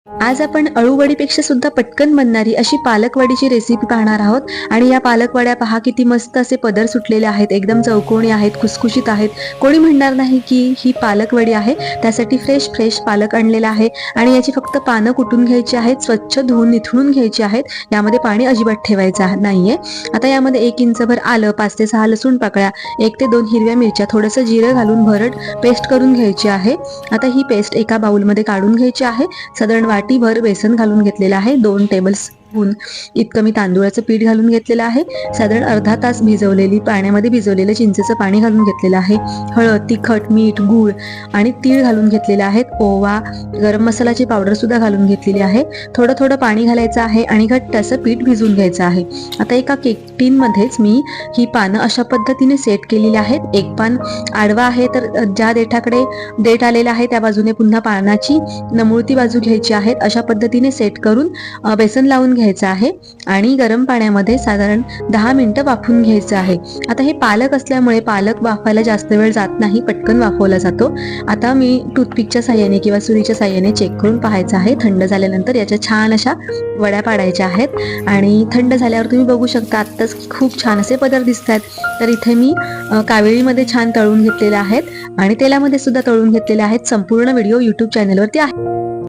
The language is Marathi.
आज आपण अळूवडीपेक्षा सुद्धा पटकन बनणारी अशी पालकवडीची रेसिपी पाहणार आहोत। आणि या पालकवड्या पहा किती मस्त असे पदर सुटलेले आहेत, एकदम चौकोनी आहेत, खुसखुशीत आहेत। कोणी म्हणणार नाही की ही पालकवडी आहे। त्यासाठी फ्रेश पालक आणलेला आहे आणि याची फक्त पानं कुटून घ्यायची आहेत, स्वच्छ धुवून निथळून घ्यायची आहेत। यामध्ये पाणी अजिबात ठेवायचं नाहीये। आता यामध्ये 1 इंचभर आलं, 5 ते 6 लसूण पाकळ्या, 1 ते 2 हिरव्या मिरच्या, थोडंसं जिरं घालून भरड पेस्ट करून घ्यायची आहे। आता ही पेस्ट एका बाउलमध्ये काढून घ्यायची आहे। साधारण वाटीभर बेसन घालून घेतलेलं आहे। 2 टेबलस्पून इतकं मी तांदूळाचं पीठ घालून घेतलेलं आहे। साधारण अर्धा तास पाण्यामध्ये भिजवलेलं चिंचेचं पाणी घालून घेतलेलं आहे। हळद, तिखट, मीठ, गूळ आणि तीळ घालून घेतलेले आहेत। ओवा, गरम मसाल्याची पावडर सुद्धा घालून घेतलेली आहे। थोडं थोडं पाणी घालायचं आहे आणि घट्ट असं पीठ भिजवून घ्यायचं आहे। आता एका केक टीन मध्येच मी ही पानं अशा पद्धतीने सेट केलेली आहेत। एक पान आडवा आहे, तर ज्या देठाकडे देठ आलेला आहे त्या बाजूने पुन्हा पानाची नमुळती बाजू घ्यायची आहे। अशा पद्धतीने सेट करून बेसन लावून घ्यायचं आहे आणि गरम पाण्यामध्ये साधारण 10 मिनिटं वाफवून घ्यायचं आहे। आता हे पालक असल्यामुळे पालक वाफायला जास्त वेळ जात नाही, पटकन वाफवला जातो। आता मी टूथपिकच्या साह्याने किंवा सुरीच्या साह्याने चेक करून पाहायचं आहे। थंड झाल्यानंतर याच्या छान अशा वड्या पाडायच्या आहेत आणि थंड झाल्यावर तुम्ही बघू शकता आत्ताच खूप छान असे पदर दिसत आहेत। तर इथे मी कावेळीमध्ये छान तळून घेतलेले आहेत आणि तेलामध्ये सुद्धा तळून घेतलेले आहेत। संपूर्ण व्हिडिओ YouTube चॅनलवरती आहे।